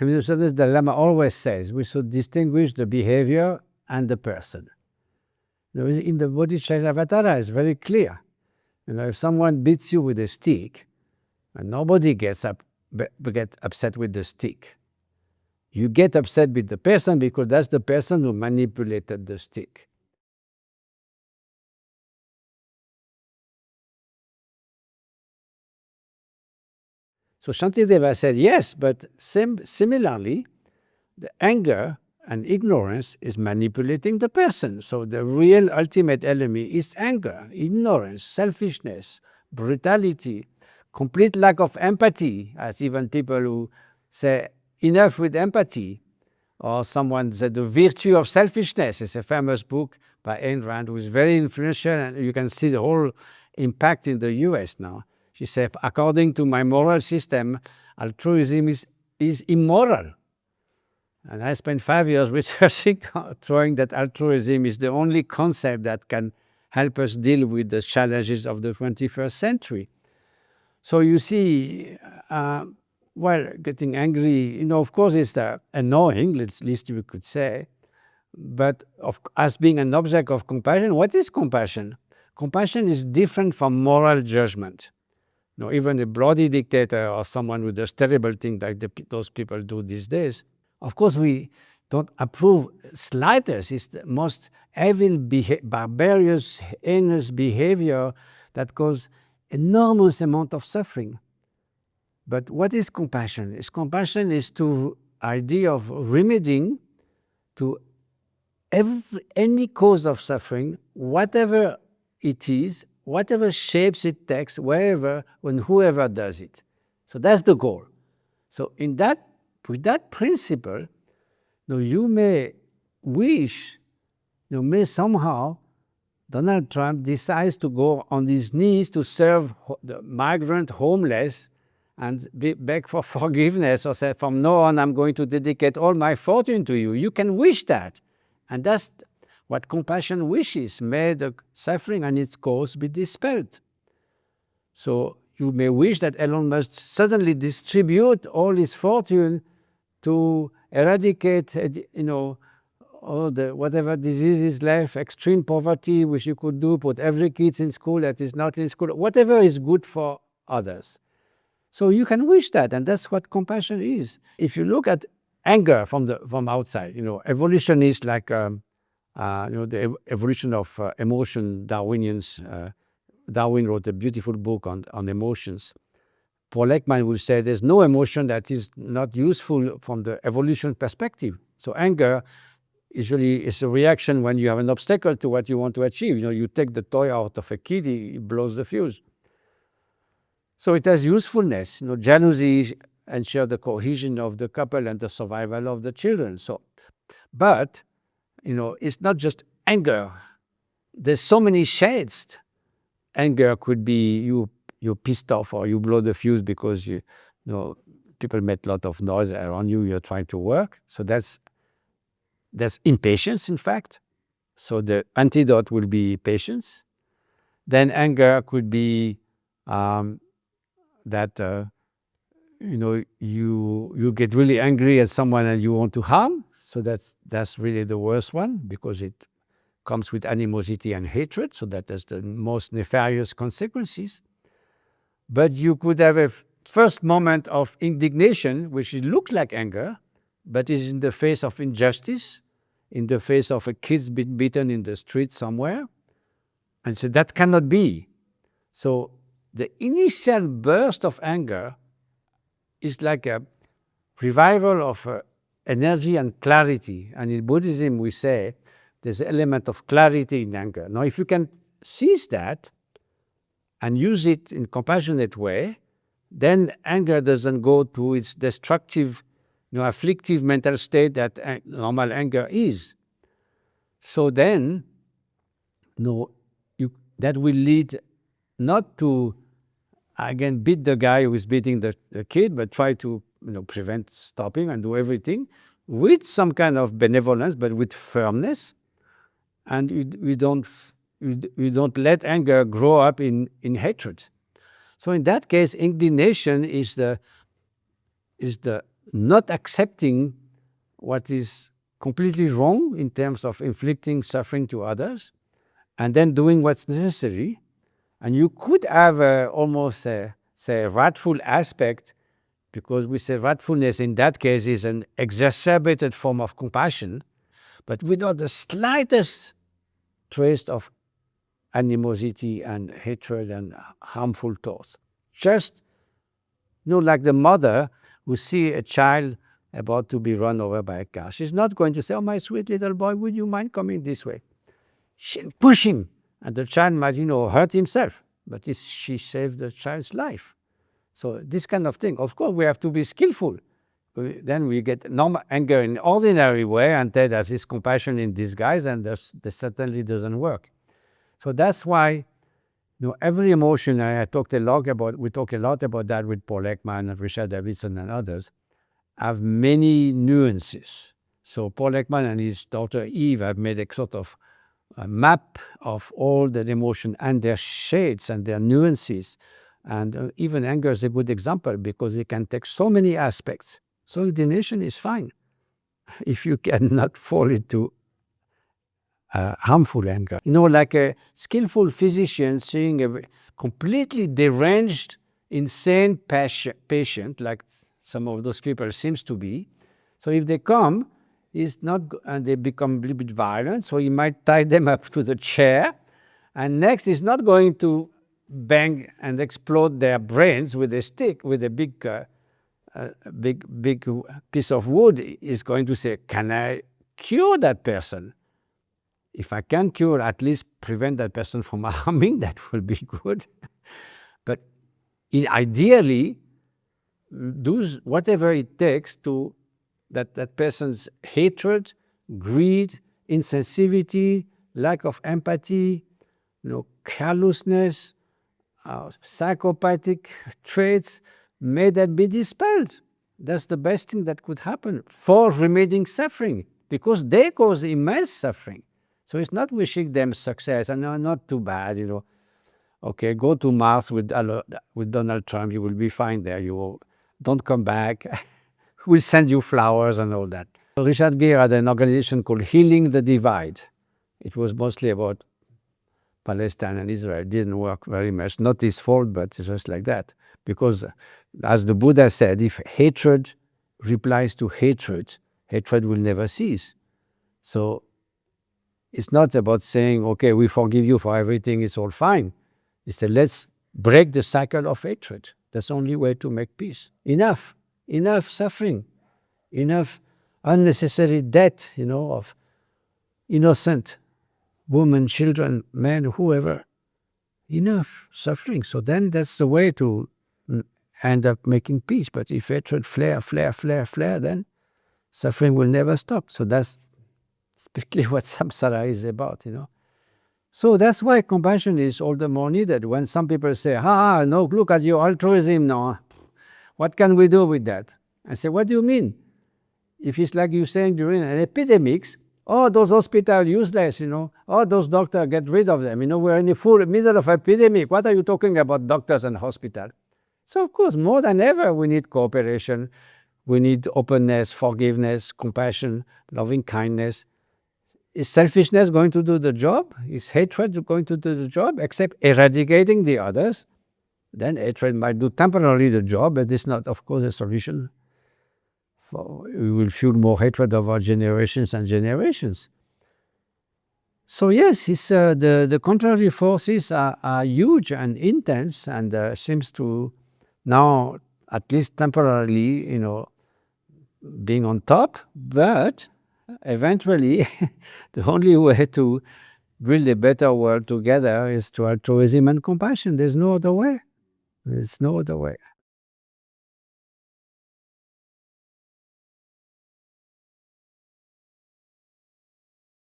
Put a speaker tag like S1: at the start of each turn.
S1: Misunderstand dilemma always says we should distinguish the behavior and the person. In the Bodhisattva, it's very clear. If someone beats you with a stick, and nobody gets upset with the stick. You get upset with the person because that's the person who manipulated the stick. So Shantideva said, yes, but similarly, the anger and ignorance is manipulating the person. So the real ultimate enemy is anger, ignorance, selfishness, brutality, complete lack of empathy, as even people who say enough with empathy, or someone said the virtue of selfishness is a famous book by Ayn Rand, who is very influential, and you can see the whole impact in the US now. She said, according to my moral system, altruism is immoral. And I spent 5 years researching, showing that altruism is the only concept that can help us deal with the challenges of the 21st century. So you see, getting angry, of course it's annoying, at least you could say, but as being an object of compassion, what is compassion? Compassion is different from moral judgment. Even a bloody dictator or someone who does terrible things like those people do these days, of course we don't approve slightest. It's the most evil, barbarous, heinous behavior that causes enormous amount of suffering. But what is compassion? Compassion is the idea of remedying to any cause of suffering, whatever it is, whatever shapes it takes, wherever, when whoever does it. So that's the goal. So with that principle, you may wish, may somehow Donald Trump decides to go on his knees to serve the migrant homeless and beg for forgiveness, or say, from now on, I'm going to dedicate all my fortune to you. You can wish that. And that's what compassion wishes. May the suffering and its cause be dispelled. So you may wish that Elon Musk suddenly distribute all his fortune to eradicate, all the whatever diseases left, extreme poverty, which you could do, put every kid in school that is not in school, whatever is good for others. So you can wish that, and that's what compassion is. If you look at anger from outside, evolutionists like the evolution of emotion, Darwinians. Darwin wrote a beautiful book on emotions. Paul Ekman will say there's no emotion that is not useful from the evolution perspective. So anger usually is a reaction when you have an obstacle to what you want to achieve. You take the toy out of a kid, he blows the fuse. So it has usefulness. Jealousy ensures the cohesion of the couple and the survival of the children. But it's not just anger. There's so many shades. Anger could be you're pissed off, or you blow the fuse because people make a lot of noise around you. You're trying to work. So that's impatience, in fact. So the antidote will be patience. Then anger could be that you get really angry at someone and you want to harm. So that's really the worst one, because it comes with animosity and hatred. So that has the most nefarious consequences. But you could have a first moment of indignation, which looks like anger, but is in the face of injustice, in the face of a kid being beaten in the street somewhere. And so that cannot be. So the initial burst of anger is like a revival of energy and clarity. And in Buddhism, we say there's an element of clarity in anger. Now, if you can seize that and use it in a compassionate way, then anger doesn't go to its destructive, afflictive mental state that normal anger is. So then, that will lead not to, again, beat the guy who is beating the kid, but try to prevent stopping and do everything with some kind of benevolence, but with firmness. And we don't let anger grow up in hatred. So in that case, indignation is the not accepting what is completely wrong in terms of inflicting suffering to others, and then doing what's necessary. And you could have almost a wrathful aspect, because we say wrathfulness in that case is an exacerbated form of compassion, but without the slightest trace of animosity and hatred and harmful thoughts. Just, like the mother who see a child about to be run over by a car. She's not going to say, "Oh, my sweet little boy, would you mind coming this way?" She'll push him, and the child might, hurt himself, but she saved the child's life. So this kind of thing, of course, we have to be skillful. Then we get normal anger in ordinary way, and that is compassion in disguise, and this certainly doesn't work. So that's why, every emotion, we talk a lot about that with Paul Ekman and Richard Davidson and others, have many nuances. So Paul Ekman and his daughter Eve have made a sort of a map of all the emotion and their shades and their nuances. And even anger is a good example, because it can take so many aspects. So indignation is fine if you cannot fall into harmful anger. Like a skillful physician seeing a completely deranged, insane patient, like some of those people seems to be. So if they come, and they become a little bit violent, so he might tie them up to the chair, and next he's not going to bang and explode their brains with a stick, with a big piece of wood. He's going to say, "Can I cure that person? If I can cure, at least prevent that person from harming, that will be good." But ideally, do whatever it takes to that person's hatred, greed, insensitivity, lack of empathy, carelessness, psychopathic traits, may that be dispelled. That's the best thing that could happen for remedying suffering, because they cause immense suffering. So it's not wishing them success, and not too bad, Okay, go to Mars with Donald Trump, you will be fine there. Don't come back. We'll send you flowers and all that. Richard Gere had an organization called Healing the Divide. It was mostly about Palestine and Israel. It didn't work very much. Not his fault, but it's just like that. Because, as the Buddha said, if hatred replies to hatred, hatred will never cease. So it's not about saying, "Okay, we forgive you for everything, it's all fine." It's say, let's break the cycle of hatred. That's the only way to make peace. Enough suffering, enough unnecessary death, of innocent women, children, men, whoever. Enough suffering. So then that's the way to end up making peace. But if hatred flare, then suffering will never stop. So that's specifically what samsara is about, So that's why compassion is all the more needed. When some people say, no, look at your altruism now. What can we do with that? I say, what do you mean? If it's like you're saying during an epidemic, those hospitals are useless, those doctors, get rid of them. We're in the full middle of epidemic. What are you talking about doctors and hospital? So of course, more than ever, we need cooperation. We need openness, forgiveness, compassion, loving kindness. Is selfishness going to do the job? Is hatred going to do the job? Except eradicating the others. Then hatred might do temporarily the job, but it's not, of course, a solution. We will fuel more hatred over generations and generations. So yes, the contrary forces are huge and intense, and seems to now, at least temporarily, being on top. But eventually, the only way to build a better world together is through altruism and compassion. There's no other way. There's no other way.